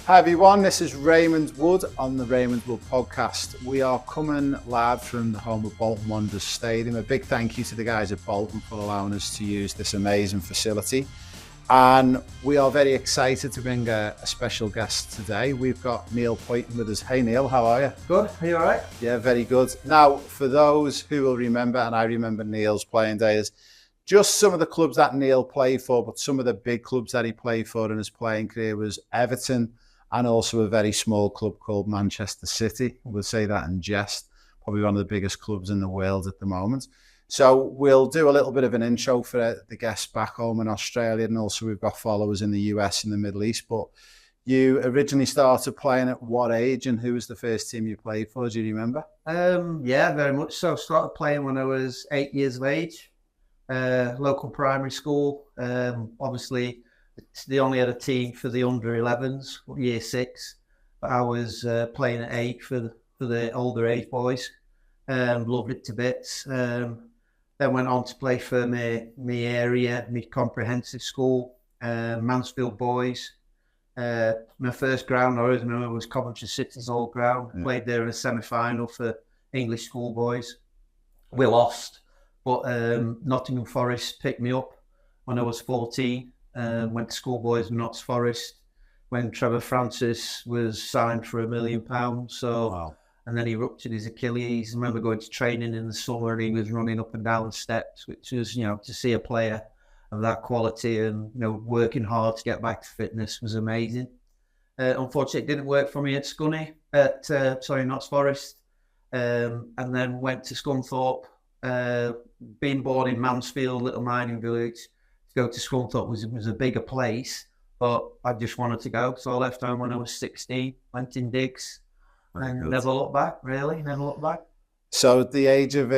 Hi everyone, this is Raymond Wood on the Raymond Wood podcast. We are coming live from the home of Bolton Wanderers Stadium. A big thank you to the guys at Bolton for allowing us to use this amazing facility. And we are very excited to bring a special guest today. We've got Neil Pointon with us. Hey Neil, how are you? Good, are you alright? Yeah, very good. Now, for those who will remember, and I remember Neil's playing days, just some of the clubs that Neil played for, but some of the big clubs that he played for in his playing career was Everton, and also a very small club called Manchester City. We'll say that in jest. Probably one of the biggest clubs in the world at the moment. So we'll do a little bit of an intro for the guests back home in Australia, and also we've got followers in the US and the Middle East. But you originally started playing at what age, and who was the first team you played for? Do you remember? Yeah, very much so. Started playing when I was 8 years of age. Local primary school. Obviously, they only had a team for the under 11s, year 6. But I was playing at 8 for the older age boys. Loved it to bits. Then went on to play for my area, my comprehensive school, Mansfield Boys. My first ground I always remember was Coventry City's old ground. Yeah. Played there in a semi-final for English schoolboys. We lost, but Nottingham Forest picked me up when I was 14. Went to schoolboys in Notts Forest when Trevor Francis was signed for £1 million. So, wow. And then he ruptured his Achilles. I remember going to training in the summer and he was running up and down the steps, which was, to see a player of that quality and, working hard to get back to fitness was amazing. Unfortunately, it didn't work for me at Notts Forest. And then went to Scunthorpe. Being born in Mansfield, little mining village, to go to Scunthorpe was a bigger place, but I just wanted to go. So I left home when I was 16, went in digs, and never looked back, really, never looked back. So at the age of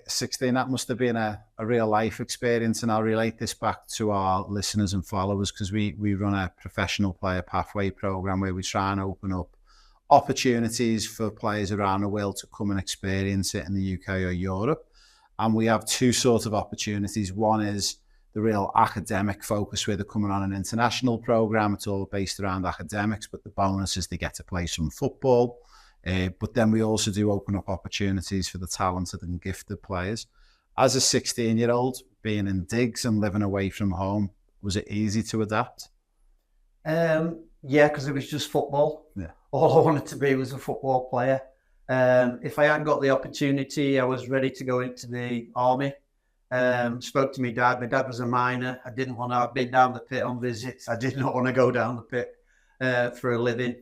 16, that must have been a real life experience, and I'll relate this back to our listeners and followers because we run a professional player pathway program where we try and open up opportunities for players around the world to come and experience it in the UK or Europe. And we have two sort of opportunities. One is the real academic focus where they're coming on an international program. It's all based around academics, but the bonus is they get to play some football. But then we also do open up opportunities for the talented and gifted players. As a 16-year-old, being in digs and living away from home, was it easy to adapt? Yeah, because it was just football. Yeah. All I wanted to be was a football player. If I hadn't got the opportunity, I was ready to go into the army. Spoke to my dad. My dad was a miner. I didn't want to. I've been down the pit on visits. I did not want to go down the pit for a living.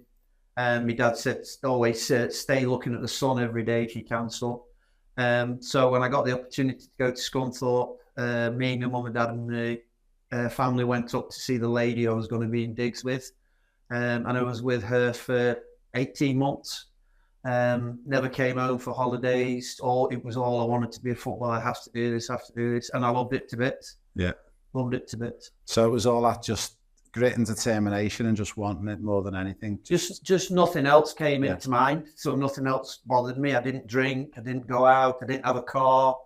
My dad said, always stay looking at the sun every day if you can, son. So when I got the opportunity to go to Scunthorpe, me and my mum and dad and the family went up to see the lady I was going to be in digs with. And I was with her for 18 months. Never came home for holidays. It was all I wanted to be a footballer. I have to do this, and I loved it to bits. Yeah, loved it to bits. So it was all that just grit and determination and just wanting it more than anything. Just nothing else came into mind. So nothing else bothered me. I didn't drink. I didn't go out. I didn't have a car.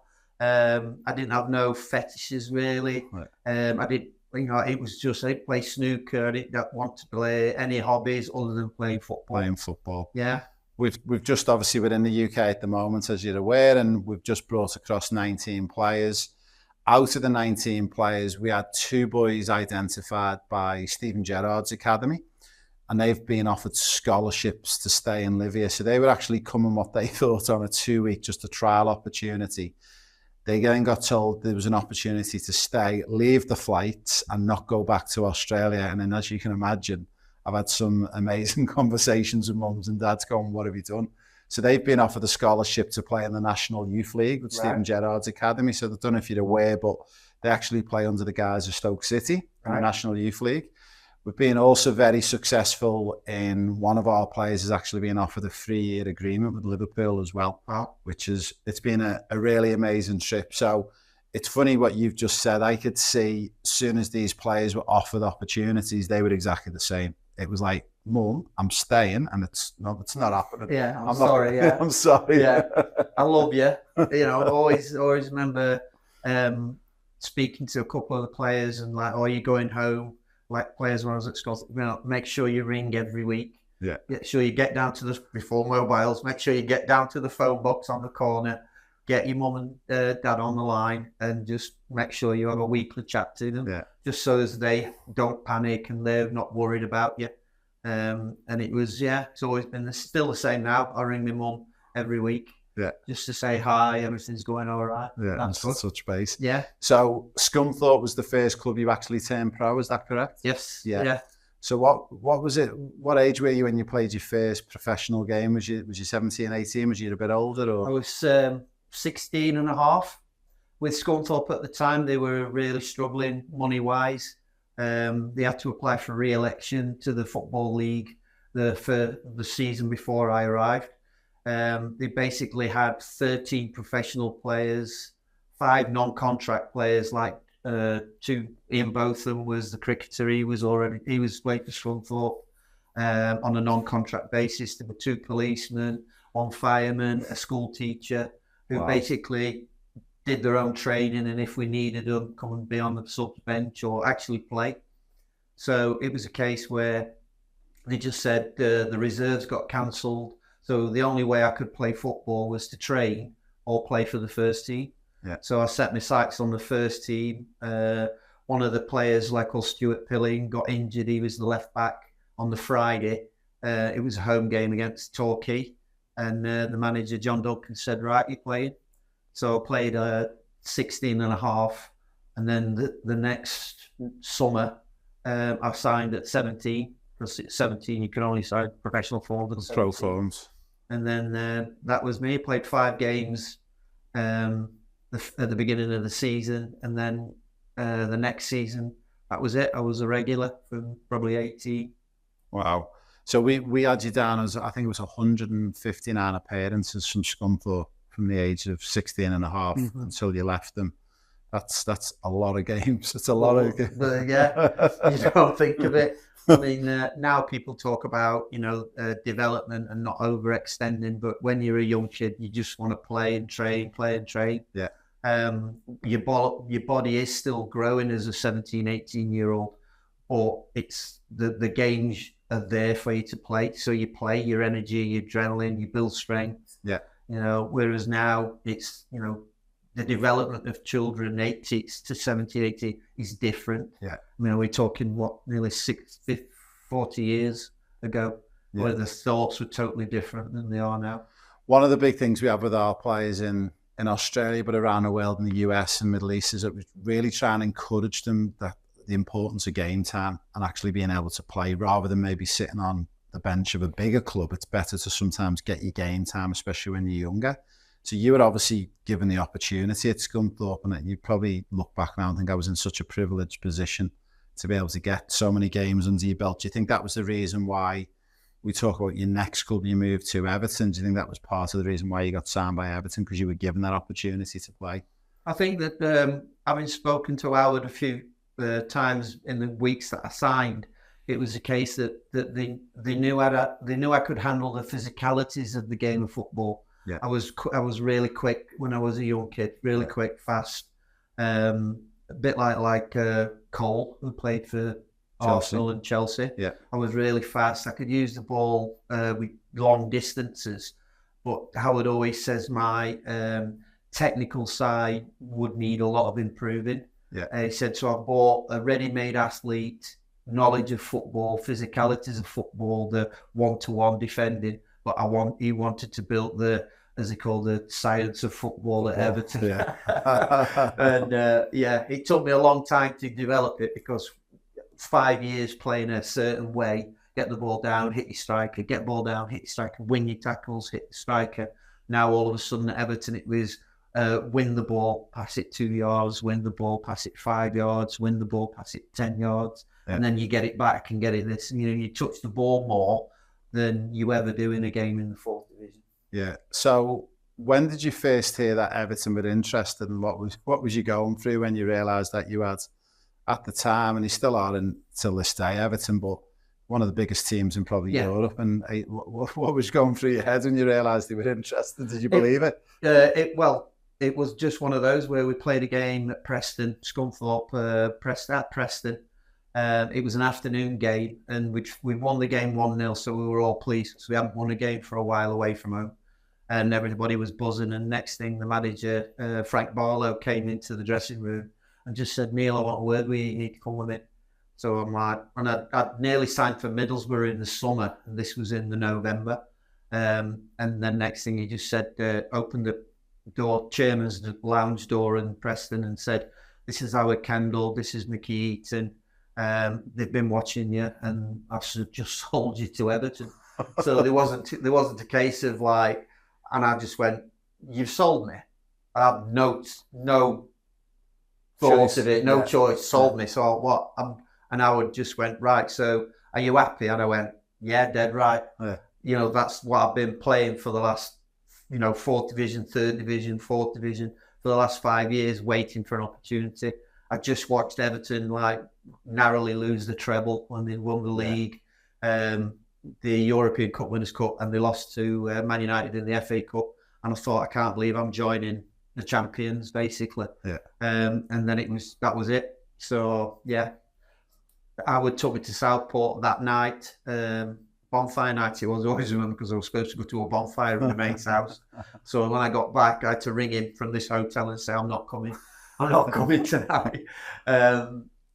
I didn't have no fetishes really. Right. I didn't. It was just I didn't play snooker. I didn't want to play any hobbies other than playing football. Playing football. Yeah. We've just obviously we're in the UK at the moment, as you're aware, and we've just brought across 19 players. Out of the 19 players, we had 2 boys identified by Stephen Gerrard's academy, and they've been offered scholarships to stay and live here. So they were actually coming what they thought on a 2-week, just a trial opportunity. They then got told there was an opportunity to stay, leave the flights and not go back to Australia. And then as you can imagine, I've had some amazing conversations with mums and dads going, what have you done? So they've been offered a scholarship to play in the National Youth League with Stephen Gerrard's academy. So I don't know if you're aware, but they actually play under the guise of Stoke City in the National Youth League. We've been also very successful in one of our players has actually been offered a 3-year agreement with Liverpool as well, which is, it's been a really amazing trip. So it's funny what you've just said. I could see as soon as these players were offered opportunities, they were exactly the same. It was like, Mum, I'm staying, and it's not happening. Yeah, I'm sorry. Yeah, I'm sorry. Yeah, I love you. Always remember speaking to a couple of the players and like, "Oh, you're going home?" like players when I was at Scotland, make sure you ring every week. Yeah. Make sure you get down to before mobiles, make sure you get down to the phone box on the corner, get your mum and dad on the line, and just make sure you have a weekly chat to them. Yeah. Just so as they don't panic and they're not worried about you. And it was, it's always been still the same now. I ring my mum every week. Yeah. Just to say hi, everything's going all right. Yeah, that's good. Touch base. Yeah. So Scunthorpe was the first club you actually turned pro, is that correct? Yes. Yeah. So what was it? What age were you when you played your first professional game? Was you 17, 18? Was you a bit older? Or? I was 16 and a half. With Scunthorpe at the time, they were really struggling money-wise. They had to apply for re-election to the Football League for the season before I arrived. They basically had 13 professional players, 5 non-contract players, like Ian Botham was the cricketer. He was playing for Scunthorpe on a non-contract basis. There were 2 policemen, 1 fireman, a school teacher who basically did their own training, and if we needed them, come and be on the subs bench or actually play. So it was a case where they just said the reserves got cancelled. So the only way I could play football was to train or play for the first team. Yeah. So I set my sights on the first team. One of the players, like Stuart Pilling, got injured. He was the left back on the Friday. It was a home game against Torquay. And the manager, John Duncan, said, right, you're playing. So I played 16 and a half. And then the next summer, I signed at 17. Because at 17, you can only sign professional forms. Pro forms. And then that was me. I played 5 games at the beginning of the season. And then the next season, that was it. I was a regular from probably 18. Wow. So we had you down as, I think it was 159 appearances from Scunthorpe from the age of 16 and a half until you left them. That's a lot of games. It's a lot of games. Yeah, you don't think of it. I mean, now people talk about, development and not overextending, but when you're a young kid, you just want to play and train. Yeah. Your body is still growing as a 17, 18-year-old, but it's the games are there for you to play. So you play your energy, your adrenaline, you build strength. Yeah. Whereas now it's, the development of children 18 to 17, 18 is different. Yeah. I mean, we're talking, nearly 40 years ago, where the thoughts were totally different than they are now. One of the big things we have with our players in Australia, but around the world, in the US and Middle East, is that we really try and encourage them that the importance of game time and actually being able to play rather than maybe sitting on the bench of a bigger club. It's better to sometimes get your game time, especially when you're younger. So you were obviously given the opportunity at Scunthorpe, and you probably look back now and think I was in such a privileged position to be able to get so many games under your belt. Do you think that was the reason why we talk about your next club you moved to, Everton? Do you think that was part of the reason why you got signed by Everton, because you were given that opportunity to play? I think that having spoken to Howard a few times in the weeks that I signed, it was a case that they knew I could handle the physicalities of the game of football. Yeah. I was really quick when I was a young kid, really quick, fast. A bit like Cole, who played for Arsenal and Chelsea. Yeah. I was really fast. I could use the ball with long distances. But Howard always says my technical side would need a lot of improving. Yeah. He said, so I bought a ready-made athlete, knowledge of football, physicalities of football, the one-to-one defending. But he wanted to build the, as they call the science of football at Everton. Yeah. And it took me a long time to develop it, because 5 years playing a certain way, get the ball down, hit your striker, get the ball down, hit your striker, win your tackles, hit the striker. Now all of a sudden at Everton it was win the ball, pass it 2 yards, win the ball, pass it 5 yards, win the ball, pass it 10 yards, and then you get it back and get it this. You touch the ball more than you ever do in a game in the 4th division. Yeah. So when did you first hear that Everton were interested, and what was you going through when you realised that you had, at the time, and you still are until this day, Everton, but one of the biggest teams in probably Europe, and what was going through your head when you realised they were interested? Did you believe it? It was just one of those where we played a game at Preston, Scunthorpe, Preston. It was an afternoon game, and we won the game 1-0, so we were all pleased. So we hadn't won a game for a while away from home, and everybody was buzzing. And next thing, the manager, Frank Barlow, came into the dressing room and just said, "Neil, I want a word with you. You need to come with me." So I'm like, and I'd nearly signed for Middlesbrough in the summer, and this was in the November. And then next thing, he just said, opened the door, chairman's lounge door in Preston, and said, "This is Howard Kendall, this is Mickey Eaton. They've been watching you, and I've just sold you to Everton." So there wasn't a case of like, and I just went, "You've sold me. I have no thought of it, no choice. Sold me. So what?" And Howard just went, "Right. So are you happy?" And I went, "Yeah, dead right. Yeah. You know, that's what I've been playing for the last, fourth division, third division, fourth division for the last 5 years, waiting for an opportunity. I just watched Everton like narrowly lose the treble when they won the league, the European Cup Winners' Cup, and they lost to Man United in the FA Cup. And I thought, I can't believe I'm joining the champions, basically." Yeah. And then that was it. So yeah, Howard took me to Southport that night. Bonfire night it was, always remember, because I was supposed to go to a bonfire in the mate's house. So when I got back, I had to ring him from this hotel and say, I'm not coming tonight.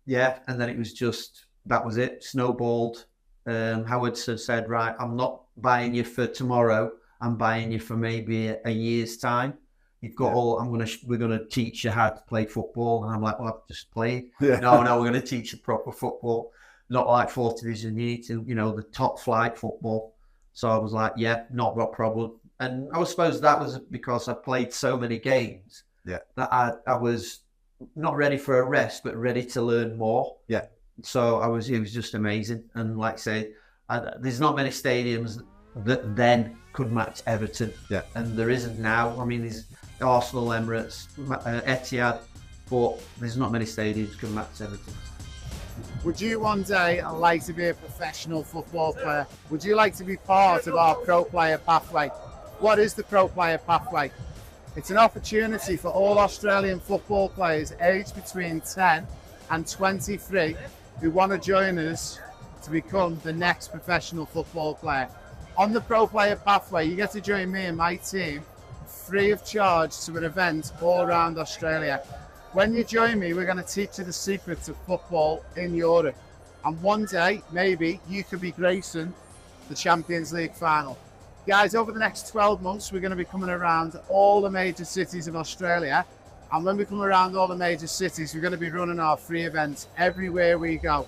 Yeah, and then it was just, that was it, snowballed. Howard said, "Right, I'm not buying you for tomorrow, I'm buying you for maybe a year's time. You've got we're gonna teach you how to play football." And I'm like, "Well, I've just played." Yeah. No, we're gonna teach you proper football. Not like fourth division, you need to, the top flight football. So I was like, yeah, not a problem. And I suppose that was because I played so many games that I was not ready for a rest, but ready to learn more. Yeah. So it was just amazing. And like I say, there's not many stadiums that then could match Everton. Yeah. And there isn't now. I mean, there's Arsenal, Emirates, Etihad, but there's not many stadiums that can match Everton. Would you one day like to be a professional football player? Would you like to be part of our pro player pathway? What is the pro player pathway? It's an opportunity for all Australian football players aged between 10 and 23 who want to join us to become the next professional football player. On the pro player pathway, you get to join me and my team free of charge to an event all around Australia. When you join me, we're going to teach you the secrets of football in Europe. And one day, maybe, you could be gracing the Champions League final. Guys, over the next 12 months, we're going to be coming around all the major cities of Australia. And when we come around all the major cities, we're going to be running our free events everywhere we go.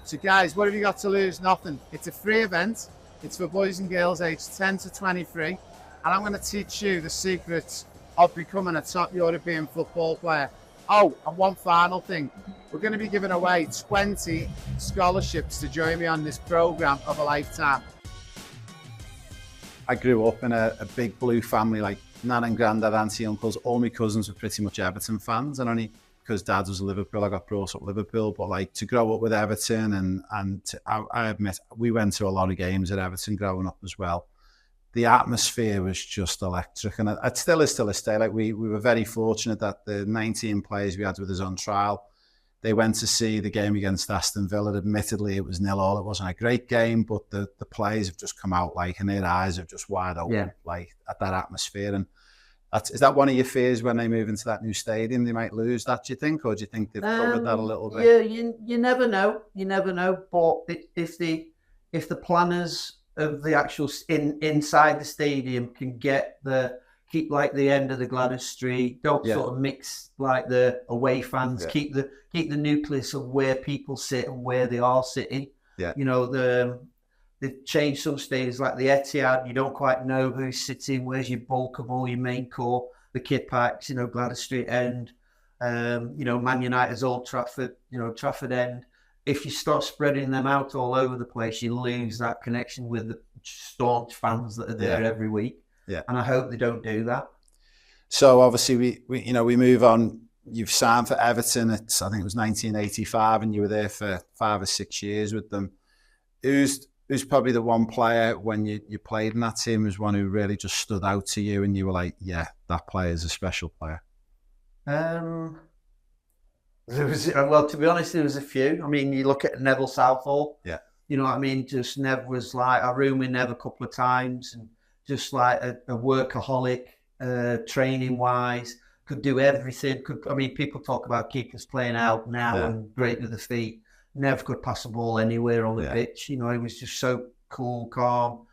So guys, what have you got to lose? Nothing. It's a free event. It's for boys and girls aged 10 to 23. And I'm going to teach you the secrets of becoming a top European football player. Oh, and one final thing. We're going to be giving away 20 scholarships to join me on this programme of a lifetime. I grew up in a big blue family, like nan and granddad, auntie, uncles. All my cousins were pretty much Everton fans, and only because dad was a Liverpool, I got brought up Liverpool. But like to grow up with Everton, I admit we went to a lot of games at Everton growing up as well. The atmosphere was just electric, and it still is till this day. Like we were very fortunate that the 19 players we had with us on trial, they went to see the game against Aston Villa. Admittedly, it was 0-0. It wasn't a great game, but the players have just come out like, and their eyes are just wide open, like at that atmosphere. And is that one of your fears when they move into that new stadium? They might lose that, do you think, or do you think they've covered that a little bit? Yeah, you never know. You never know. But if the planners of the actual inside the stadium can keep like the end of the Gladys Street, don't sort of mix like the away fans, keep the nucleus of where people sit and where they are sitting. Yeah. They've changed some stadiums like the Etihad, you don't quite know who's sitting, where's your bulk of all your main core, the Kippax, Gladys Street End, Man United's Old Trafford, Trafford End. If you start spreading them out all over the place, you lose that connection with the staunch fans that are there every week. Yeah. And I hope they don't do that. So obviously we move on. You've signed for Everton. I think it was 1985, and you were there for 5 or 6 years with them. Who's probably the one player when you played in that team was one who really just stood out to you, and you were like, yeah, that player is a special player? There was, well, to be honest, there was a few. I mean, you look at Neville Southall. Yeah. You know what I mean? Just Nev was like, I roomed with Nev a couple of times, and just like a workaholic, training wise, could do everything. I mean, people talk about keepers playing out now and great with the feet. Nev could pass the ball anywhere on the pitch. You know, he was just so cool, calm.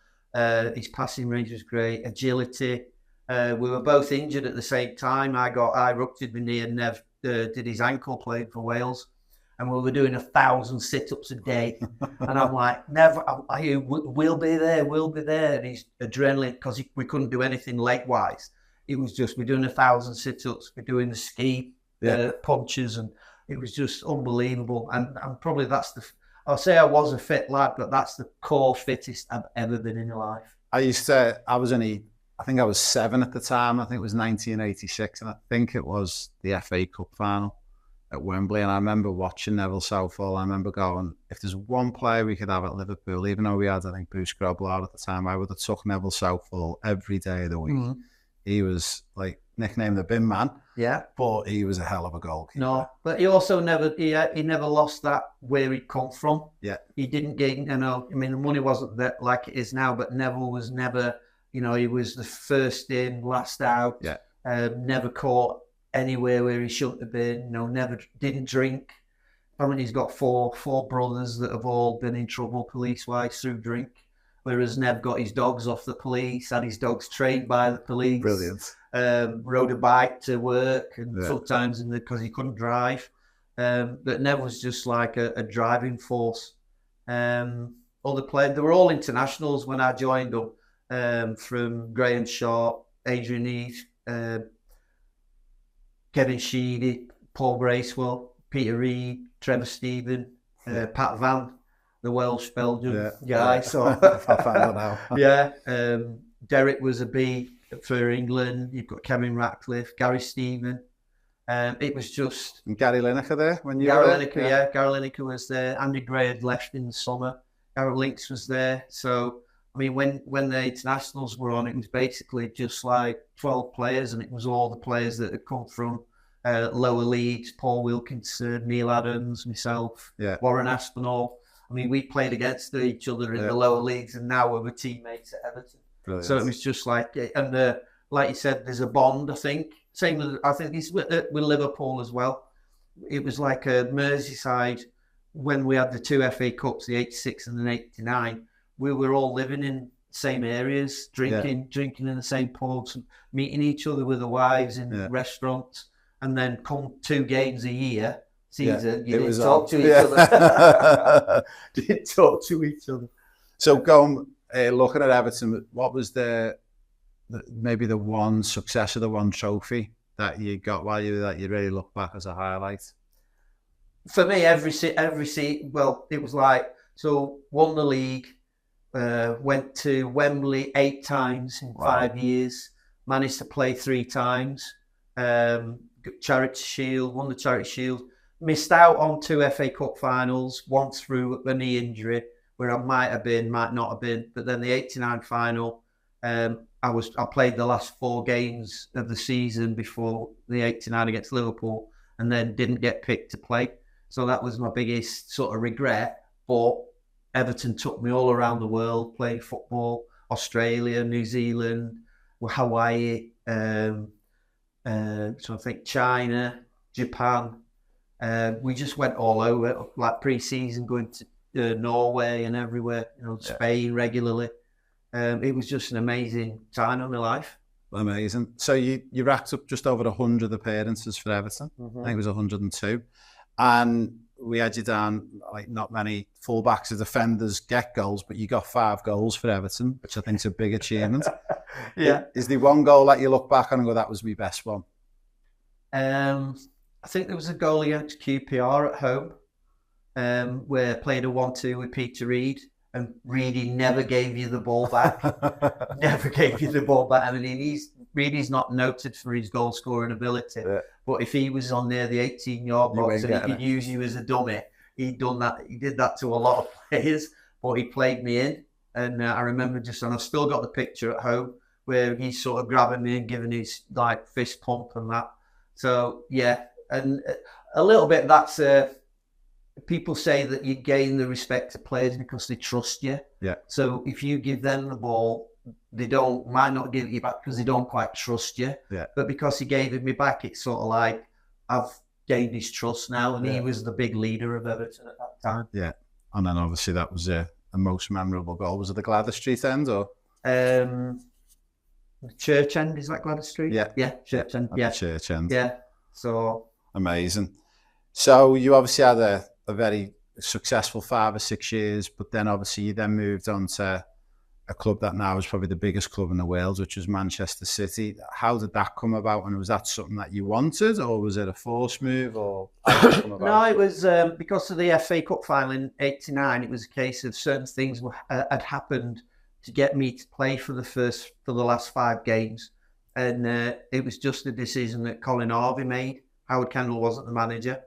His passing range was great. Agility. We were both injured at the same time. I ruptured my knee, and Nev did his ankle playing for Wales. And we were doing 1,000 sit-ups a day. And I'm like, Nev, we'll be there. And he's adrenaline, because we couldn't do anything leg-wise. It was just, we're doing 1,000 sit-ups, we're doing the ski punches, and it was just unbelievable. And probably I'll say I was a fit lad, but that's the core fittest I've ever been in life. I think I was 7 at the time. I think it was 1986, and I think it was the FA Cup final at Wembley. And I remember watching Neville Southall. I remember going, if there's one player we could have at Liverpool, even though we had, I think, Bruce Grobbelaar at the time, I would have took Neville Southall every day of the week. Mm-hmm. He was like nicknamed the bin man. Yeah. But he was a hell of a goalkeeper. No, but he also never lost that where he'd come from. Yeah. He didn't get, I mean, the money wasn't that like it is now, but Neville was never, he was the first in, last out. Yeah. Never caught anywhere where he shouldn't have been. Never didn't drink. I mean, he's got four brothers that have all been in trouble police-wise through drink. Whereas Nev got his dogs off the police, had his dogs trained by the police. Brilliant. Rode a bike to work, and sometimes because he couldn't drive. But Nev was just like a driving force. Other players, they were all internationals when I joined them. From Graham Shaw, Adrian Eves, Kevin Sheedy, Paul Bracewell, Peter Reid, Trevor Stephen, Pat Van, the Welsh Belgian guy. So I found that out. Derek was a B for England. You've got Kevin Ratcliffe, Gary Stephen. It was just... And Gary Lineker there when you were there? Gary Lineker was there. Andy Gray had left in the summer. Gary Links was there. So, I mean, when the internationals were on, it was basically just like 12 players, and it was all the players that had come from lower leagues: Paul Wilkinson, Neil Adams, myself, Warren Aspinall. I mean, we played against each other in the lower leagues, and now we were teammates at Everton. Brilliant. So it was just like, and like you said, there's a bond, I think. Same with, I think he's with Liverpool as well. It was like a Merseyside when we had the 2 FA Cups, the 86 and the 89. We were all living in the same areas, drinking in the same pubs, meeting each other with the wives in restaurants, and then come 2 games a year. Season, you didn't talk to each other. Didn't talk to each other. So going, looking at Everton, what was maybe the one success or the one trophy that you got while you were that you really look back as a highlight? For me, every seat. Well, it was like, so won the league, went to Wembley 8 times in 5 years, managed to play 3 times, Charity Shield, won the Charity Shield. Missed out on 2 FA Cup finals, once through a knee injury, where I might have been, might not have been. But then the 89 final, I played the last 4 games of the season before the 89 against Liverpool, and then didn't get picked to play. So that was my biggest sort of regret. But Everton took me all around the world, playing football, Australia, New Zealand, Hawaii, so I think China, Japan. We just went all over, like pre-season, going to Norway and everywhere, Spain regularly. It was just an amazing time of my life. Amazing. So you racked up just over 100 appearances for Everton. Mm-hmm. I think it was 102. And we had you down, like, not many fullbacks or defenders get goals, but you got 5 goals for Everton, which I think is a big achievement. Is there one goal that you look back on and go, that was my best one? I think there was a goal against QPR at home, where I played a 1-2 with Peter Reid, and Reedy never gave you the ball back. Never gave you the ball back. I mean, Reedy's not noted for his goal scoring ability, but if he was on near the 18-yard box and he could use you as a dummy, he'd done that. He did that to a lot of players, but he played me in. And I remember and I've still got the picture at home where he's sort of grabbing me and giving his like fist pump and that. So yeah. And a little bit. That's people say that you gain the respect of players because they trust you. Yeah. So if you give them the ball, they might not give it you back because they don't quite trust you. Yeah. But because he gave it me back, it's sort of like I've gained his trust now, and he was the big leader of Everton at that time. Yeah. And then obviously that was a most memorable goal. Was it the Gladys Street end or? Church End, is that Gladys Street? Yeah. Yeah, Church End. Yeah. Church End. Yeah. So amazing. So you obviously had a very successful 5 or 6 years, but then obviously you then moved on to a club that now is probably the biggest club in the world, which was Manchester City. How did that come about? And was that something that you wanted, or was it a forced move, or how did it come about? No, it was because of the FA Cup final in '89. It was a case of certain things had happened to get me to play for the last 5 games, and it was just a decision that Colin Harvey made. Howard Kendall wasn't the manager,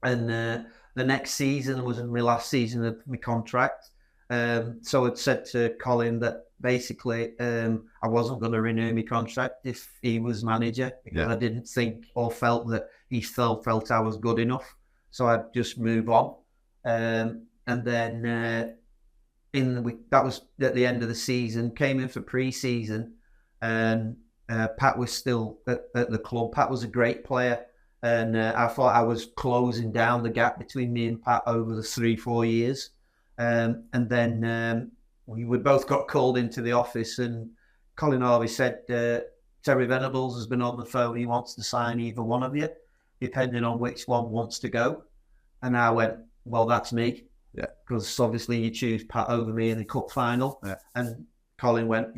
and the next season was my last season of my contract. So I'd said to Colin that basically I wasn't going to renew my contract if he was manager, because I didn't think or felt that he felt I was good enough. So I'd just move on. And then that was at the end of the season, came in for pre-season, and Pat was still at the club. Pat was a great player, and I thought I was closing down the gap between me and Pat over the 3-4 years. And then we both got called into the office, and Colin Harvey said, Terry Venables has been on the phone. He wants to sign either one of you, depending on which one wants to go. And I went, well, that's me. Yeah. Because obviously you choose Pat over me in the cup final. Yeah. And Colin went,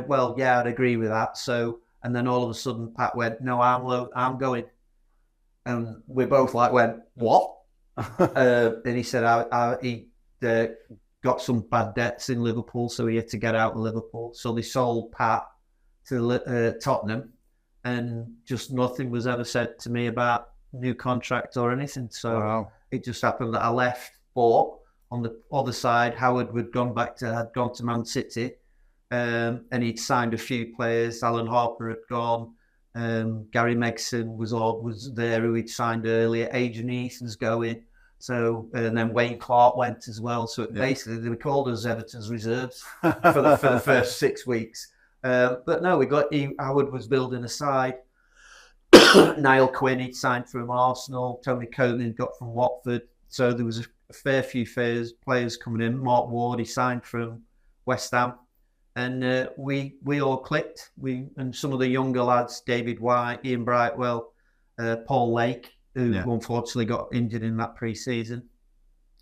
well, yeah, I'd agree with that. So, and then all of a sudden Pat went, no, I'm going. And we both went, what? And he said, he got some bad debts in Liverpool, so he had to get out of Liverpool. So they sold Pat to Tottenham, and just nothing was ever said to me about new contract or anything. So It just happened that I left. But on the other side, Howard had gone to Man City, and he'd signed a few players. Alan Harper had gone. Gary Megson was there, who he'd signed earlier. Adrian Eason's going. So, and then Wayne Clark went as well. So basically, they were called us Everton's reserves for the first 6 weeks. But no, Howard was building a side. Niall Quinn, he'd signed from Arsenal. Tony Coton got from Watford. So there was a fair few players coming in. Mark Ward, he signed from West Ham. And we all clicked. And some of the younger lads, David White, Ian Brightwell, Paul Lake, who unfortunately got injured in that pre-season.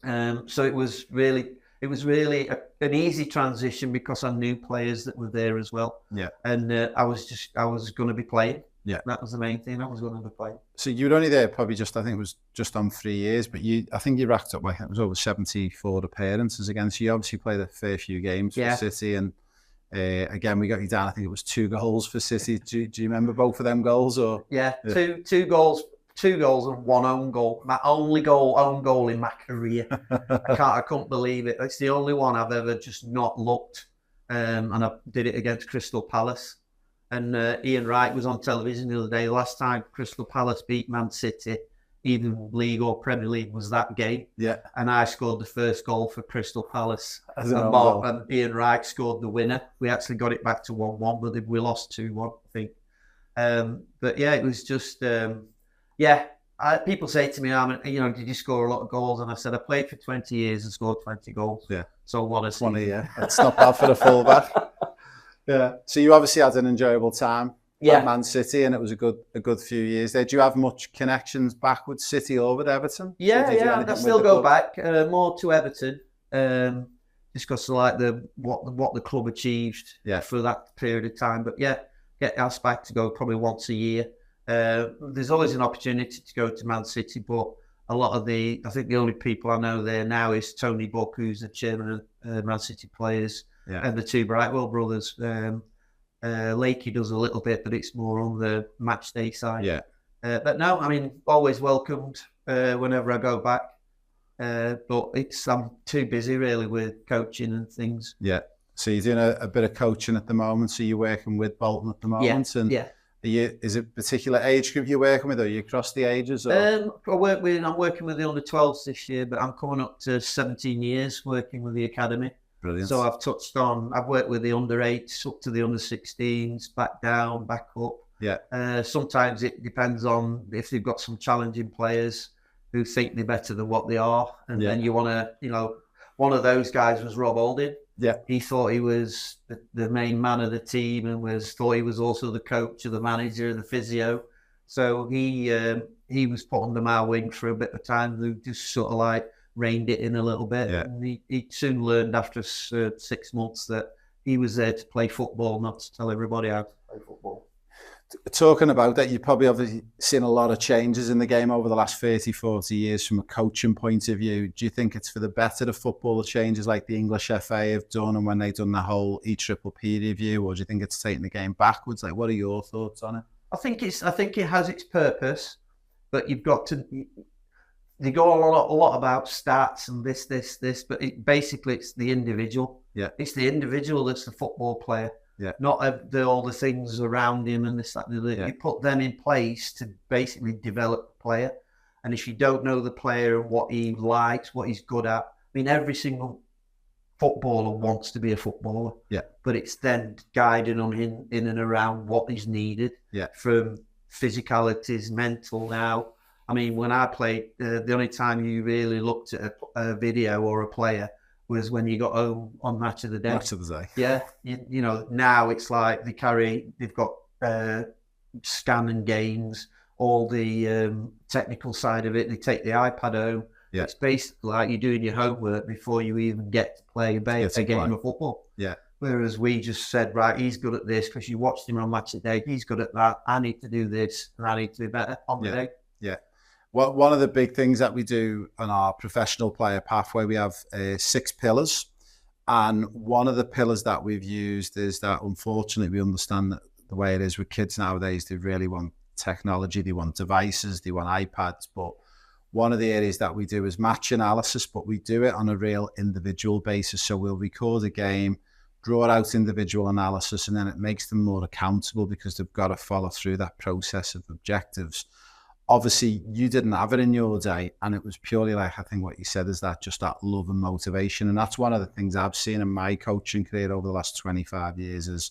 So it was really an easy transition because I knew players that were there as well. Yeah. And I was going to be playing. Yeah. That was the main thing. I was going to be playing. So you were only there probably I think it was just on 3 years, but I think you racked up it was over 74 appearances again. So you obviously played a fair few games for City, and again, we got you down. I think it was 2 goals for City. Do you remember both of them goals? Or two goals. 2 goals and 1 own goal. My only own goal in my career. I couldn't believe it. It's the only one I've ever just not looked. And I did it against Crystal Palace. And Ian Wright was on television the other day. The last time Crystal Palace beat Man City, either League or Premier League, was that game. Yeah. And I scored the first goal for Crystal Palace. And Ian Wright scored the winner. We actually got it back to 1-1, but we lost 2-1, I think. But yeah, it was just... people say to me, did you score a lot of goals? And I said, I played for 20 years and scored 20 goals. Yeah. So what a season. It's not bad for a fullback. Yeah. So you obviously had an enjoyable time at Man City, and it was a good few years there. Do you have much connections back with City or with Everton? Yeah. I still go back more to Everton, just because of what the club achieved for that period of time. But get asked back to go probably once a year. There's always an opportunity to go to Man City, but I think the only people I know there now is Tony Buck, who's the chairman of Man City players, and the 2 Brightwell brothers. Lakey does a little bit, but it's more on the match day side. Yeah. But no, always welcomed whenever I go back. But I'm too busy really with coaching and things. Yeah. So you're doing a bit of coaching at the moment. So you're working with Bolton at the moment. Is it a particular age group you're working with, or are you across the ages? Or? I'm working with the under 12s this year, but I'm coming up to 17 years working with the academy. Brilliant. So I've worked with the under 8s up to the under 16s, back down, back up. Yeah. Sometimes it depends on if they've got some challenging players who think they're better than what they are, and then you want to, one of those guys was Rob Holding. Yeah, he thought he was the main man of the team, and thought he was also the coach or the manager, the physio. So he was put under my wing for a bit of time, who just sort of like reined it in a little bit. Yeah. And he soon learned after 6 months that he was there to play football, not to tell everybody how to play football. Talking about that, you've probably obviously seen a lot of changes in the game over the last 30, 40 years from a coaching point of view. Do you think it's for the better the football, the changes like the English FA have done and when they've done the whole E-Triple-P review, or do you think it's taking the game backwards? Like, what are your thoughts on it? I think it has its purpose, but you've got to. They go a lot about stats and this, but basically it's the individual. Yeah, it's the individual that's the football player. Yeah, not all the things around him and this, that, and the other. You put them in place to basically develop the player. And if you don't know the player and what he likes, what he's good at, I mean, every single footballer wants to be a footballer. Yeah. But it's then guiding on in and around what is needed. Yeah. From physicalities, mental now. I mean, when I played, the only time you really looked at a video or a player was when you got home on Match of the Day. Match of the Day. Yeah. You know, now it's like they've got scanning games, all the technical side of it. They take the iPad home. Yeah. It's basically like you're doing your homework before you even get to play a game of football. Yeah. Whereas we just said, right, he's good at this because you watched him on Match of the Day. He's good at that. I need to do this and I need to be better on the day. Yeah. Well, one of the big things that we do on our professional player pathway, we have 6 pillars. And one of the pillars that we've used is that, unfortunately, we understand that the way it is with kids nowadays, they really want technology, they want devices, they want iPads. But one of the areas that we do is match analysis, but we do it on a real individual basis. So we'll record a game, draw out individual analysis, and then it makes them more accountable because they've got to follow through that process of objectives. Obviously, you didn't have it in your day, and it was purely like, I think what you said is that just that love and motivation. And that's one of the things I've seen in my coaching career over the last 25 years is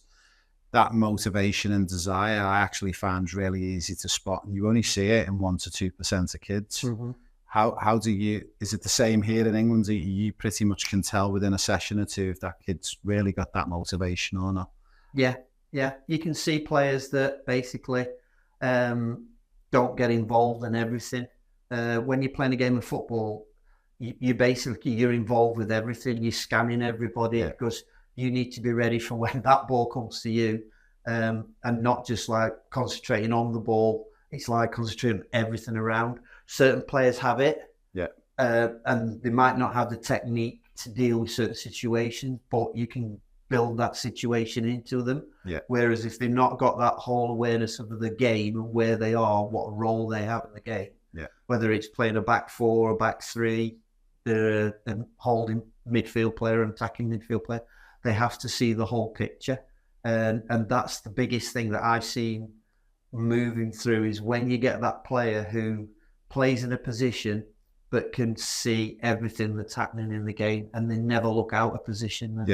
that motivation and desire I actually found really easy to spot. And you only see it in 1 to 2% of kids. Mm-hmm. How do you, is it the same here in England? Do you pretty much can tell within a session or two if that kid's really got that motivation or not? Yeah. You can see players that basically don't get involved in everything. When you're playing a game of football, you're involved with everything. You're scanning everybody because you need to be ready for when that ball comes to you, and not just like concentrating on the ball. It's like concentrating on everything around. Certain players have it, and they might not have the technique to deal with certain situations, but you can build that situation into them. Yeah. Whereas if they've not got that whole awareness of the game and where they are, what role they have in the game, whether it's playing a back 4 or back 3, and holding midfield player and attacking midfield player, they have to see the whole picture. And that's the biggest thing that I've seen moving through is when you get that player who plays in a position but can see everything that's happening in the game and they never look out of position.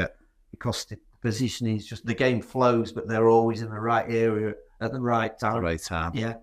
Because the position is just, the game flows, but they're always in the right area at the right time. Yeah. And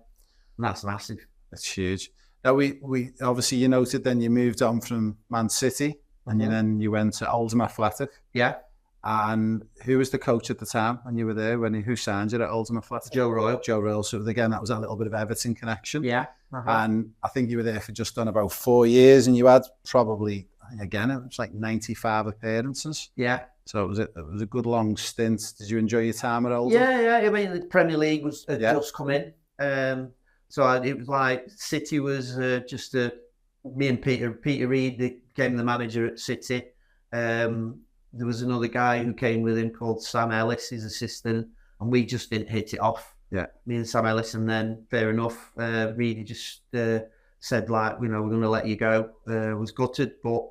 that's massive. That's huge. Now, we obviously, you noted then you moved on from Man City and then you went to Oldham Athletic. Yeah. And who was the coach at the time when you were there? Who signed you at Oldham Athletic? Joe Royle. So again, that was a little bit of Everton connection. Yeah. And I think you were there for just on about 4 years and you had probably, again, it was like 95 appearances. Yeah. So it was a good long stint. Did you enjoy your time at Oldham? Yeah. I mean, the Premier League was just come in. So it was like City was just me and Peter Reid became the manager at City. There was another guy who came with him called Sam Ellis, his assistant, and we just didn't hit it off. Yeah. Me and Sam Ellis, and then fair enough, Reid just said like, we're going to let you go. Was gutted, but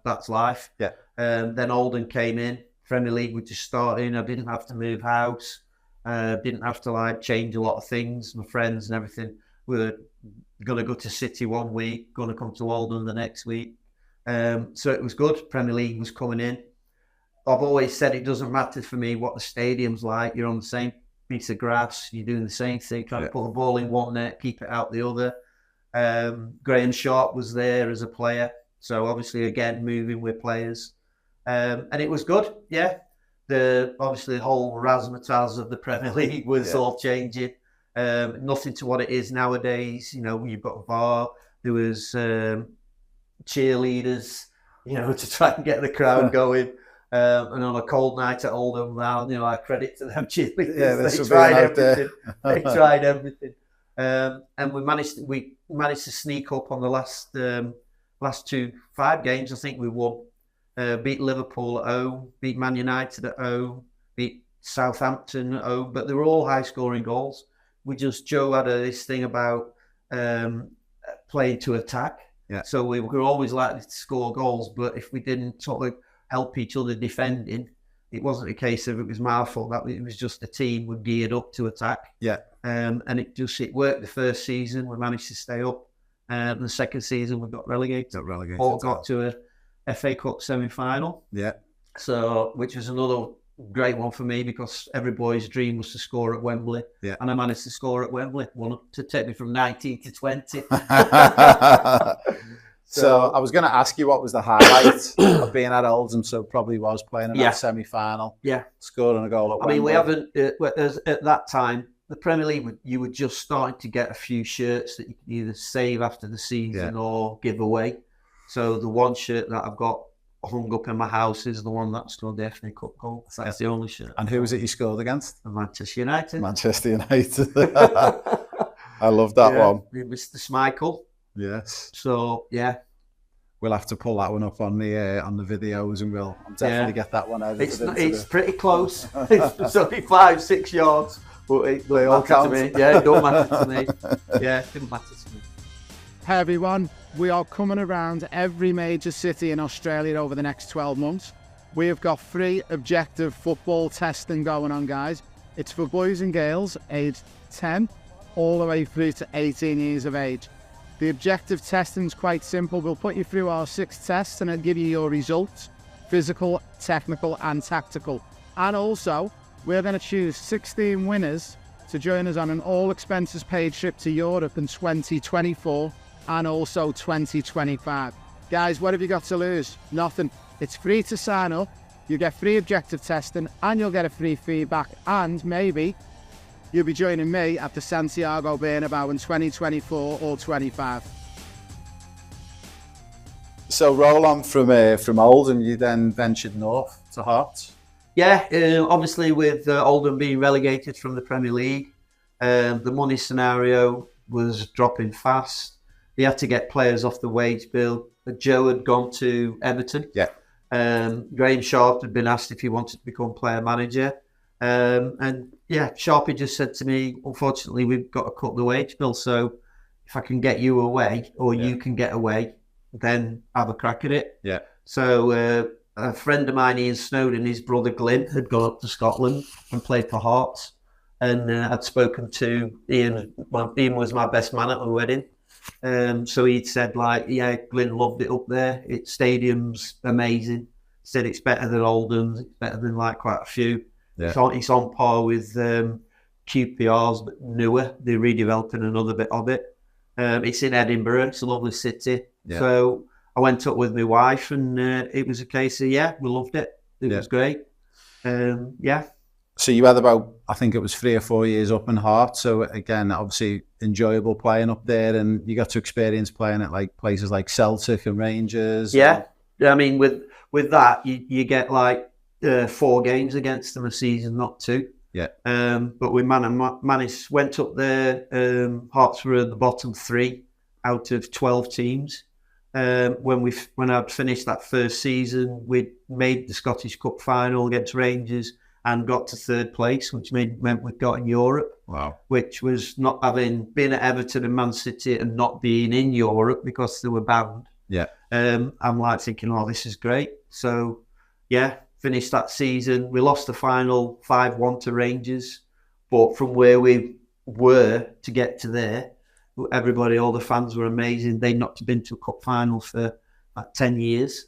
that's life. Yeah. Then Oldham came in. Premier League was just starting. I didn't have to move house. Didn't have to like change a lot of things. My friends and everything were going to go to City one week, going to come to Oldham the next week. So it was good. Premier League was coming in. I've always said it doesn't matter for me what the stadium's like. You're on the same piece of grass. You're doing the same thing, trying to put the ball in one net, keep it out the other. Graham Sharp was there as a player. So obviously, again, moving with players. And it was good, yeah. Obviously, the whole razzmatazz of the Premier League was all changing. Nothing to what it is nowadays. You know, you've got VAR. There was cheerleaders, you know, to try and get the crowd going. And on a cold night at Oldham, you know, I credit to them cheerleaders. Yeah, they tried everything. They tried everything. And we managed to sneak up on the last 5 games. I think we won. Beat Liverpool at home, beat Man United at home, beat Southampton at home, but they were all high-scoring goals. Joe had this thing about playing to attack. Yeah. So we were always likely to score goals, but if we didn't sort of help each other defending, it wasn't a case of it was my fault. It was just the team were geared up to attack. Yeah. And it worked the first season. We managed to stay up. And the second season we got relegated. Or got to a FA Cup semi-final. Yeah. So, which was another great one for me because every boy's dream was to score at Wembley. Yeah. And I managed to score at Wembley, to take me from 19 to 20. So I was going to ask you what was the highlight of being at Oldham, so probably was playing in that semi-final. Yeah. Scoring a goal at Wembley. I mean, we haven't, at that time, the Premier League, you were just starting to get a few shirts that you could either save after the season or give away. So the one shirt that I've got hung up in my house is the one that scored the FA Cup goal. That's the only shirt. And who was it you scored against? Manchester United. Manchester United. I love that one. Mr. Schmeichel. Yes. So yeah, we'll have to pull that one up on the videos, and we'll definitely get that one out. It's pretty close. It's only 5-6 yards, but it they all count to me. Yeah, it don't matter to me. Yeah, it didn't matter to me. Hey everyone, we are coming around every major city in Australia over the next 12 months. We have got free objective football testing going on, guys. It's for boys and girls aged 10 all the way through to 18 years of age. The objective testing is quite simple. We'll put you through our 6 tests and it'll give you your results, physical, technical and tactical. And also, we're going to choose 16 winners to join us on an all expenses paid trip to Europe in 2024 and also 2025. Guys, what have you got to lose? Nothing. It's free to sign up. You get free objective testing and you'll get a free feedback, and maybe you'll be joining me at the Santiago Bernabeu in 2024 or 25. So roll on from Oldham, you then ventured north to Hearts. Yeah, obviously with Oldham being relegated from the Premier League, the money scenario was dropping fast. They had to get players off the wage bill. Joe had gone to Everton. Yeah. Graham Sharp had been asked if he wanted to become player manager. And yeah, Sharpie just said to me, unfortunately, we've got to cut the wage bill. So if I can get you away or you can get away, then have a crack at it. Yeah. So a friend of mine, Ian Snowden, his brother Glyn, had gone up to Scotland and played for Hearts. And I'd spoken to Ian. Well, Ian was my best man at my wedding. So he'd said, like, yeah, Glyn loved it up there. Stadium's amazing. Said it's better than Oldham's. It's better than like quite a few. Yeah. It's on par with QPR's, but newer. They're redeveloping another bit of it. It's in Edinburgh. It's a lovely city. Yeah. So I went up with my wife, and it was a case of, we loved it. It was great. Yeah. So you had about, I think it was 3 or 4 years up in Hearts. So again, obviously enjoyable playing up there, and you got to experience playing at like places like Celtic and Rangers. Yeah. I mean, with that, you get like 4 games against them a season, not 2. Yeah. But we managed, went up there. Hearts were at the bottom 3 out of 12 teams. When I'd finished that first season, we'd made the Scottish Cup final against Rangers and got to 3rd place, which meant we got in Europe. Wow. Which was not having been at Everton and Man City and not being in Europe because they were banned. Yeah. I'm like thinking, oh, this is great. So, yeah, finished that season. We lost the final 5-1 to Rangers. But from where we were to get to there, everybody, all the fans were amazing. They'd not been to a cup final for like 10 years.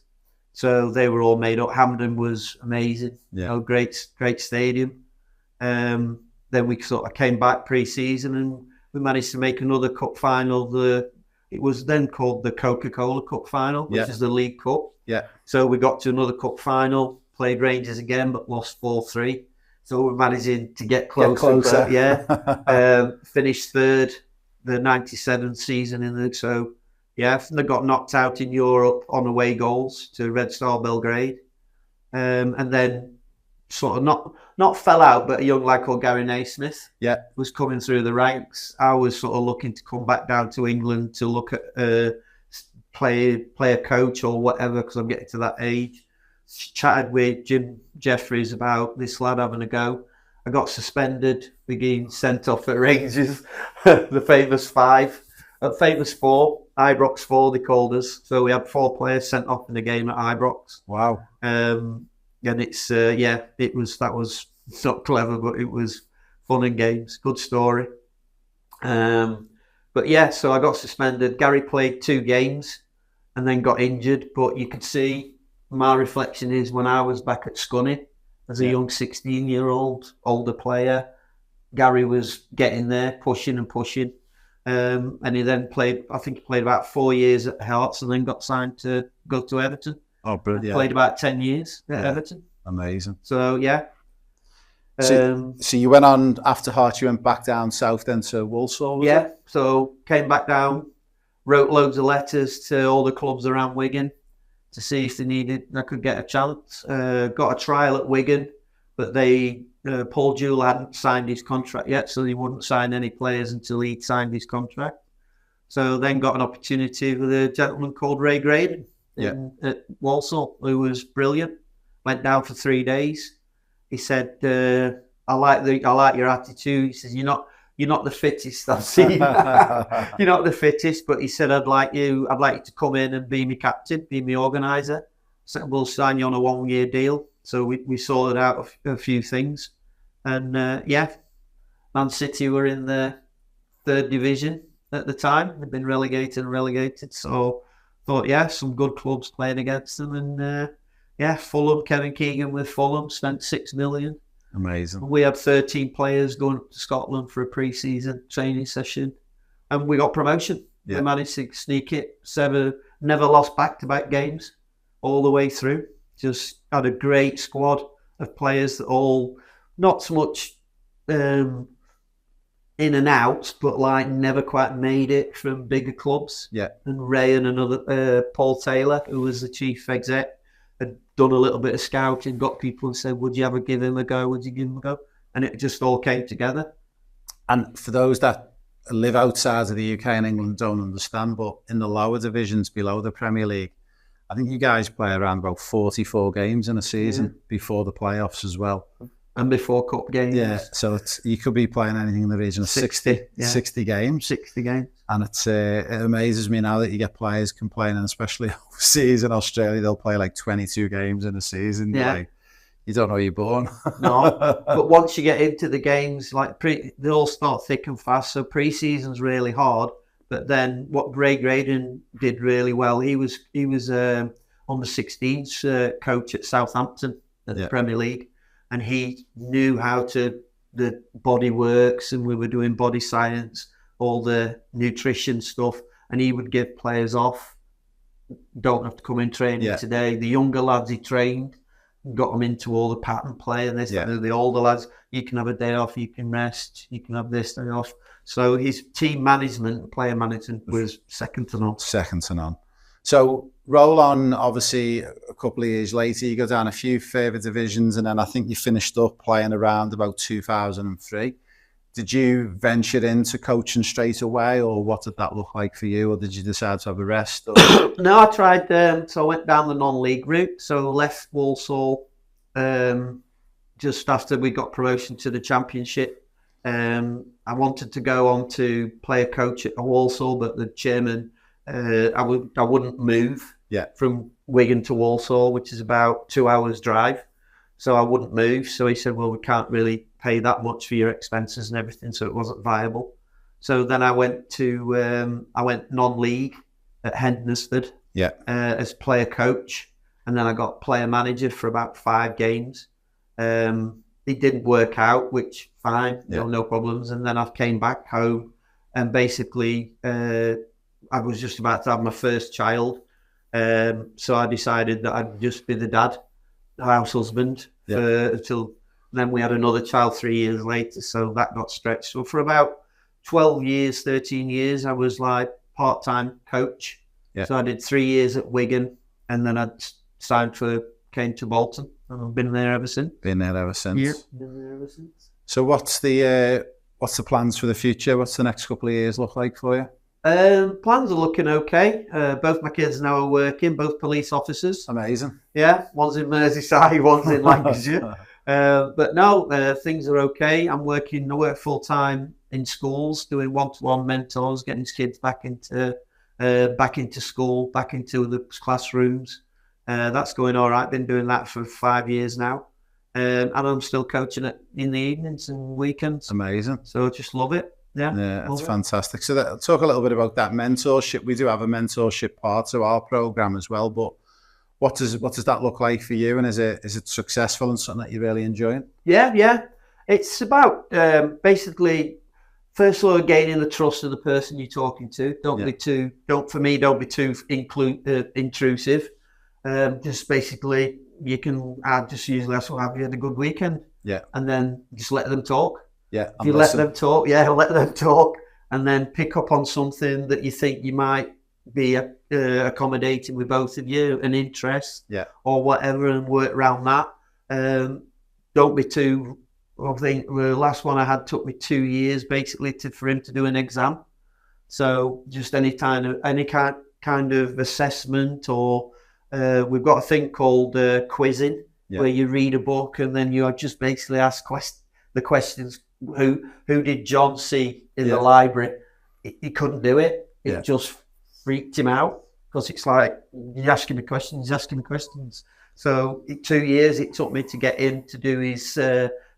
So they were all made up. Hampden was amazing. Yeah. You know, great stadium. Then we sort of came back pre-season and we managed to make another cup final. It was then called the Coca-Cola Cup Final, which is the League Cup. Yeah. So we got to another cup final, played Rangers again, but lost 4-3. So we're managing to get closer. Finished third the 97 season in the they got knocked out in Europe on away goals to Red Star Belgrade, and then sort of not fell out, but a young lad called Gary Naismith was coming through the ranks. I was sort of looking to come back down to England to look at play a coach or whatever, because I'm getting to that age. Chatted with Jim Jeffries about this lad having a go. I got suspended, being sent off at Rangers, the famous four, Ibrox 4 they called us. So we had 4 players sent off in the game at Ibrox. Wow. And it's that was not clever, but it was fun and games. Good story. But yeah, so I got suspended. Gary played 2 games and then got injured. But you could see my reflection is when I was back at Scunny as a young 16-year-old, older player, Gary was getting there, pushing and pushing. And he then played about 4 years at Hearts and then got signed to go to Everton. Oh, brilliant. Played about 10 years at Everton. Amazing. So, yeah. So you went on, after Hearts, you went back down south then to Walsall, was it? So came back down, wrote loads of letters to all the clubs around Wigan to see if I could get a chance. Got a trial at Wigan, but Paul Jewell hadn't signed his contract yet, so he wouldn't sign any players until he'd signed his contract. So then got an opportunity with a gentleman called Ray Graydon at Walsall, who was brilliant. Went down for 3 days. He said, I like your attitude. He says, you're not the fittest I've seen. You're not the fittest, but he said, I'd like you to come in and be my captain, be my organiser. So we'll sign you on a 1-year deal. So we sorted out a few things. And Man City were in the 3rd division at the time. They'd been relegated. So thought, some good clubs playing against them. And Fulham, Kevin Keegan with Fulham spent 6 million. Amazing. We had 13 players going up to Scotland for a pre-season training session. And we got promotion. We managed to sneak it. Never lost back-to-back games all the way through. Just had a great squad of players that all not so much in and out, but like never quite made it from bigger clubs. Yeah. And Ray and another Paul Taylor, who was the chief exec, had done a little bit of scouting, got people and said, would you ever give him a go? Would you give him a go? And it just all came together. And for those that live outside of the UK and England don't understand, but in the lower divisions below the Premier League, I think you guys play around about 44 games in a season before the playoffs as well. And before cup games. Yeah, so you could be playing anything in the region of 60 games. 60 games. And it amazes me now that you get players complaining, especially overseas in Australia, they'll play like 22 games in a season. Yeah. Like, you don't know you're born. No, but once you get into the games, like they all start thick and fast. So pre-season's really hard. But then what Ray Graydon did really well, he was under 16s coach at Southampton at the Premier League. And he knew how the body works, and we were doing body science, all the nutrition stuff, and he would give players off. Don't have to come in training today. The younger lads he trained, got them into all the pattern play, and the older lads, you can have a day off, you can rest, you can have this day off. So his team management, player management was second to none. Second to none. So roll on, obviously, a couple of years later, you go down a few further divisions, and then I think you finished up playing around about 2003. Did you venture into coaching straight away, or what did that look like for you, or did you decide to have a rest? No, I tried, so I went down the non-league route, so left Walsall just after we got promotion to the Championship. I wanted to go on to play a coach at Walsall, but the chairman, I wouldn't move from Wigan to Walsall, which is about 2 hours drive. So I wouldn't move. So he said, well, we can't really pay that much for your expenses and everything, so it wasn't viable. So then I went non-league at Hendersford as player coach, and then I got player manager for about 5 games. It didn't work out, which fine, no problems. And then I came back home, and basically I was just about to have my first child. So I decided that I'd just be the dad, the house husband, until then we had another child 3 years later. So that got stretched. So for about 12 years, 13 years, I was like part-time coach. Yeah. So I did 3 years at Wigan, and then I came to Bolton, and I've been there ever since. Been there ever since. Yeah, been there ever since. So what's the plans for the future? What's the next couple of years look like for you? Plans are looking okay. Both my kids now are working, both police officers. Amazing. Yeah, one's in Merseyside, one's in Lancashire. But no, things are okay. I work full-time in schools, doing one-to-one mentors, getting kids back into school, back into the classrooms. That's going all right. Been doing that for 5 years now. And I'm still coaching it in the evenings and weekends. Amazing. So just love it. Yeah, that's fantastic. So talk a little bit about that mentorship. We do have a mentorship part of our program as well, but what does that look like for you, and is it successful and something that you're really enjoying? Yeah. It's about basically, first of all, gaining the trust of the person you're talking to. Don't be too intrusive. Just basically, I just usually ask, have you had a good weekend? Yeah. And then just let them talk. Yeah. If you let them talk, let them talk, and then pick up on something that you think you might be accommodating with both of you, an interest, or whatever, and work around that. Don't be too. I think the last one I had took me 2 years basically for him to do an exam. So just any kind of assessment, or we've got a thing called quizzing, where you read a book and then you just basically ask the questions. Who did John see in the library? He couldn't do it. It just freaked him out, because it's like, you're asking me questions, So 2 years it took me to get him to do his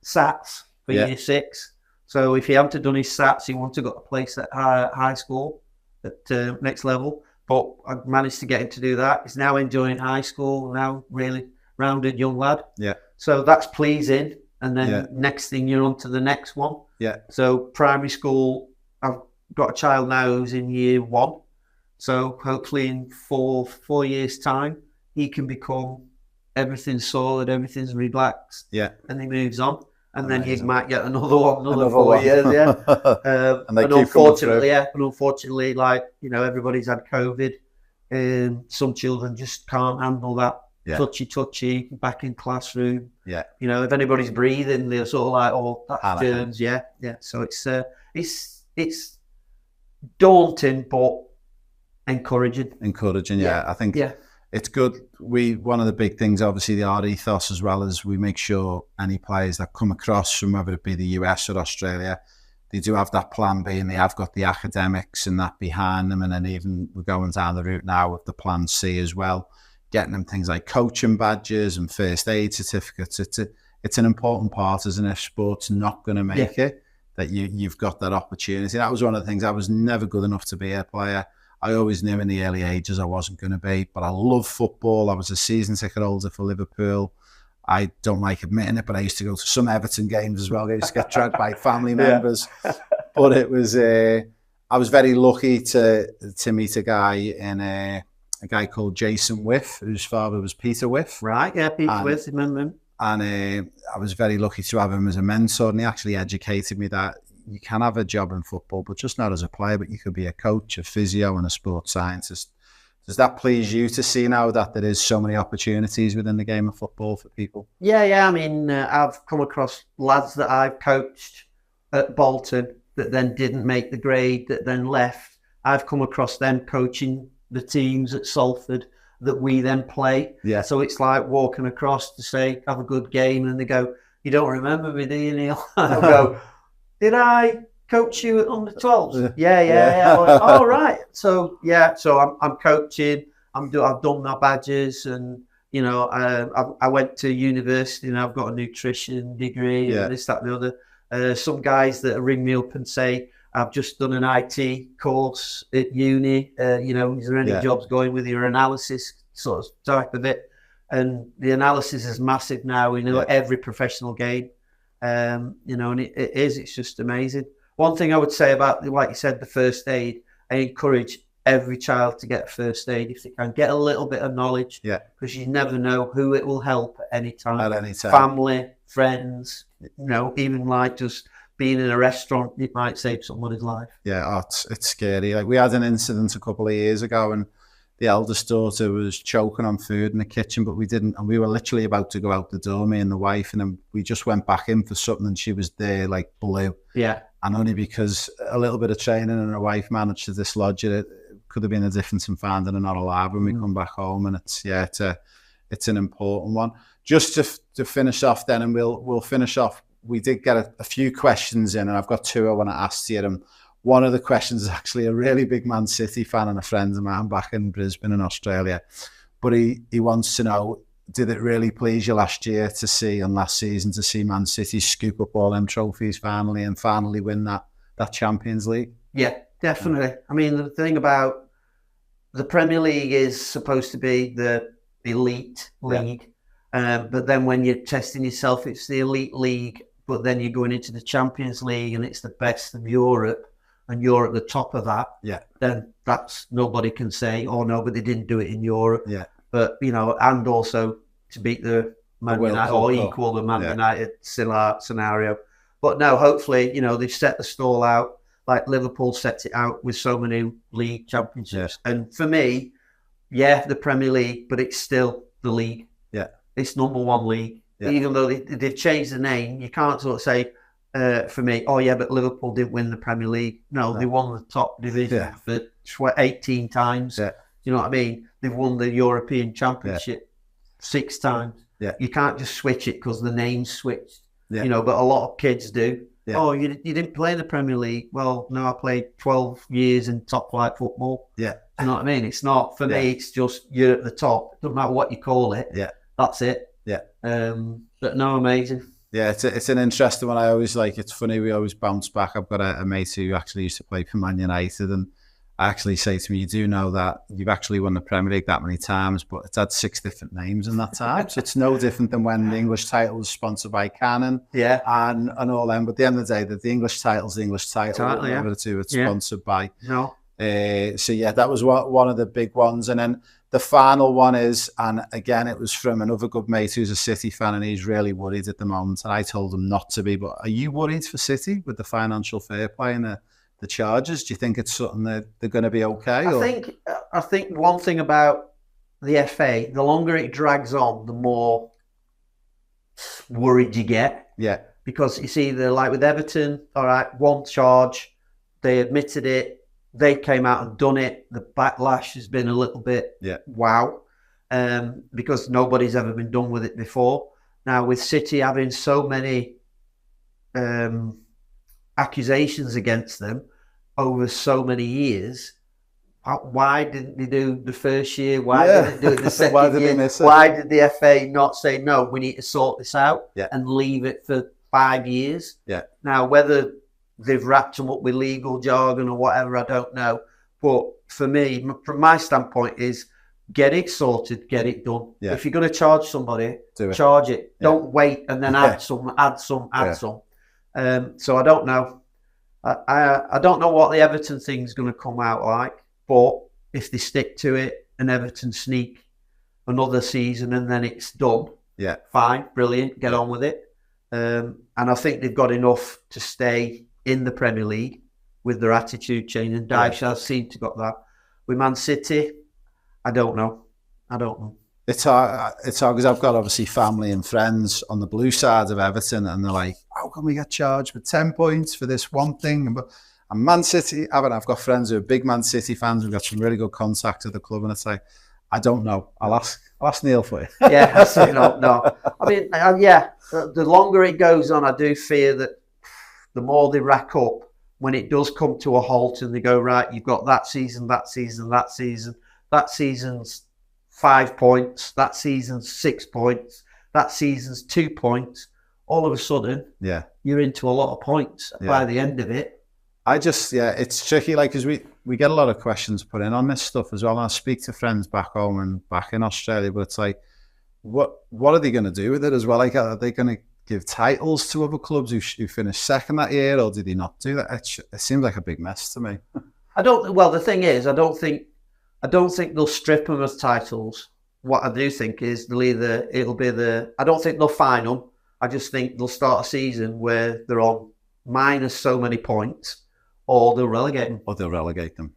SATs for year 6. So if he hadn't done his SATs, he wouldn't have got a place at high school at next level. But I managed to get him to do that. He's now enjoying high school, now really rounded young lad. Yeah. So that's pleasing. And then next thing, you're on to the next one. Yeah. So primary school, I've got a child now who's in year 1. So hopefully in four years' time, he can become everything's solid, everything's relaxed. Yeah. And he moves on. And Amazing. Then he might get another 4 years. Yeah. And unfortunately, like, everybody's had COVID. Some children just can't handle that. Yeah. Touchy, back in classroom. Yeah. If anybody's breathing, they're sort of like, oh, that's germs. Yeah. So it's daunting, but encouraging. Yeah. I think it's good. One of the big things, obviously, our ethos as well, is we make sure any players that come across from whether it be the US or Australia, they do have that plan B, and they have got the academics and that behind them. And then even we're going down the route now with the plan C as well, getting them things like coaching badges and first aid certificates. It's an important part, isn't it? If sport's not going to make it, that you've got that opportunity. That was one of the things. I was never good enough to be a player. I always knew in the early ages I wasn't going to be, but I love football. I was a season ticket holder for Liverpool. I don't like admitting it, but I used to go to some Everton games as well. I used to get dragged by family members. But it was, I was very lucky to meet a guy called Jason Whiff, whose father was Peter Whiff. Right, yeah, Peter Whiff, remember him. And I was very lucky to have him as a mentor, and he actually educated me that you can have a job in football, but just not as a player, but you could be a coach, a physio, and a sports scientist. Does that please you to see now that there is so many opportunities within the game of football for people? Yeah. I mean, I've come across lads that I've coached at Bolton that then didn't make the grade, that then left. I've come across them coaching the teams at Salford that we then play. Yeah. So it's like walking across to say, have a good game, and they go, you don't remember me, do you, Neil? I'll go, did I coach you at under 12s? Yeah. Like, all right. So I'm coaching. I've done my badges, and You know, I went to university and I've got a nutrition degree and this, that, and the other. Some guys that ring me up and say, I've just done an IT course at uni. You know, is there any jobs going with your analysis sort of type of it? And the analysis is massive now. We know every professional game. You know, and it is. It's just amazing. One thing I would say about, like you said, the first aid, I encourage every child to get first aid if they can. Get a little bit of knowledge, because you never know who it will help at any time. At any time. Family, friends, you know, even like just being in a restaurant, it might save somebody's life. Yeah, it's scary. Like, we had an incident a couple of years ago, and the eldest daughter was choking on food in the kitchen, but we didn't, and we were literally about to go out the door, me and the wife, and then we just went back in for something, and she was there like blue. Yeah. And only because a little bit of training and her wife managed to dislodge it, could have been a difference in finding her not alive when we come back home. And it's an important one. Just to finish off then, and we'll finish off. We did get a few questions in, and I've got two I want to ask you. And one of the questions is actually a really big Man City fan and a friend of mine back in Brisbane in Australia. But he wants to know, did it really please you last season to see Man City scoop up all them trophies finally and finally win that Champions League? Yeah, definitely. I mean, the thing about the Premier League is supposed to be the elite league. But then when you're testing yourself, it's the elite league. But then you're going into the Champions League and it's the best of Europe, and you're at the top of that. Yeah. Then that's, nobody can say, oh no, but they didn't do it in Europe. Yeah. But, you know, and also to beat the Man United or equal the Man United scenario. But no, hopefully, you know, they've set the stall out like Liverpool sets it out with so many league championships. Yeah. And for me, the Premier League, but it's still the league. Yeah. It's number one league. Yeah. Even though they've changed the name, you can't sort of say, for me, oh yeah, but Liverpool didn't win the Premier League. No, they won the top division for 18 times. Yeah. You know what I mean? They've won the European Championship 6 times. Yeah. You can't just switch it because the name's switched. Yeah. You know, but a lot of kids do. Yeah. Oh, you didn't play in the Premier League. Well, no, I played 12 years in top flight football. Yeah. You know what I mean? It's not, for me, it's just you're at the top. It doesn't matter what you call it. Yeah. That's it. Yeah. But no, amazing. Yeah, it's an interesting one. I always like, it's funny, we always bounce back. I've got a mate who actually used to play for Man United, and I actually say to me, you do know that you've actually won the Premier League that many times, but it's had 6 different names in that time. So it's no different than when the English title was sponsored by Canon and all them. But at the end of the day, the English title's the English title. Whatever it's sponsored by. No. So yeah, that was one of the big ones. And then the final one is, and again, it was from another good mate who's a City fan, and he's really worried at the moment. And I told him not to be, but are you worried for City with the financial fair play and the charges? Do you think it's something that they're going to be okay? I think one thing about the FA, the longer it drags on, the more worried you get. Yeah. Because you see, like with Everton, all right, one charge, they admitted it, they came out and done it. The backlash has been a little bit wow, because nobody's ever been done with it before. Now with City having so many accusations against them over so many years, why didn't they do the first year? Why didn't they do it the second why did year? They miss it? Why did the FA not say, no, we need to sort this out and leave it for 5 years? Yeah. Now, whether they've wrapped them up with legal jargon or whatever, I don't know. But for me, from my standpoint, is get it sorted, get it done. Yeah. If you're going to charge somebody, charge it. Yeah. Don't wait and then add some. So I don't know. I don't know what the Everton thing's going to come out like, but if they stick to it and Everton sneak another season and then it's done, fine, brilliant, get on with it. And I think they've got enough to stay in the Premier League with their attitude change, and Dyche seem to got that. With Man City, I don't know. It's hard because I've got obviously family and friends on the blue side of Everton, and they're like, how can we get charged with 10 points for this one thing? And Man City, I've got friends who are big Man City fans. We've got some really good contacts at the club, and it's like, I don't know. I'll ask Neil for you. No. I mean, the longer it goes on, I do fear that the more they rack up, when it does come to a halt and they go, right, you've got that season's 5 points. That season's 6 points. That season's 2 points. All of a sudden, you're into a lot of points by the end of it. It's tricky, like, because we get a lot of questions put in on this stuff as well. And I speak to friends back home and back in Australia, but it's like, what are they going to do with it as well? Like, are they going to give titles to other clubs who finished second that year, or did they not do that? It seems like a big mess to me. Well, the thing is, I don't think they'll strip them of titles. What I do think is I don't think they'll fine them. I just think they'll start a season where they're on minus so many points, or they'll relegate them. They'll relegate them.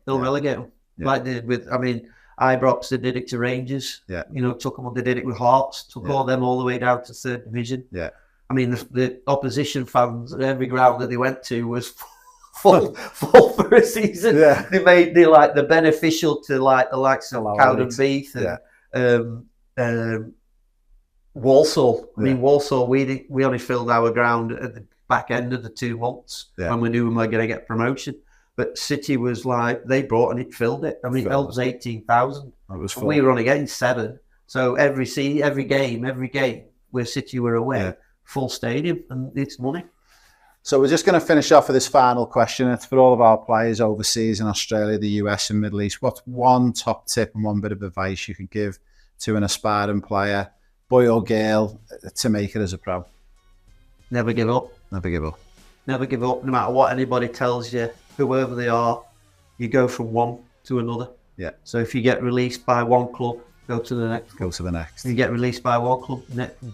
Yeah. Like they did with, Ibrox, they did it to Rangers. Yeah. Took them on, they did it with Hearts, took all them all the way down to 3rd division. Yeah. The opposition fans at every ground that they went to was full for a season. Yeah. They made the beneficial to like the likes of Cowdenbeath and Walsall. Walsall, we only filled our ground at the back end of the 2 months when we knew we were going to get promotion. But City was like, they brought and it filled it. It held was 18,000. We were only getting 7. So every game where City were away, full stadium, and it's money. So we're just going to finish off with this final question. It's for all of our players overseas in Australia, the US and Middle East. What's one top tip and one bit of advice you could give to an aspiring player, boy or girl, to make it as a pro? Never give up. Never give up. Never give up, no matter what anybody tells you, whoever they are. You go from one to another. Yeah. So if you get released by one club, go to the next. Go to the next. If you get released by one club,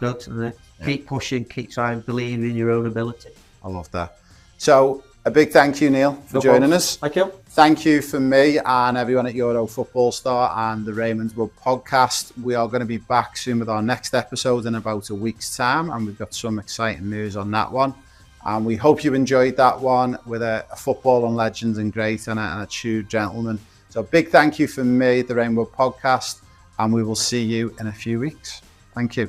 go to the next. Yeah. Keep pushing, keep trying, believe in your own ability. I love that. So a big thank you, Neil, for joining us. Thank you. Thank you from me and everyone at Euro Football Star and the Raymond's World podcast. We are going to be back soon with our next episode in about a week's time, and we've got some exciting news on that one. And we hope you enjoyed that one with a football and legends and great and a true gentleman. So big thank you from me, the Rainbow Podcast, and we will see you in a few weeks. Thank you.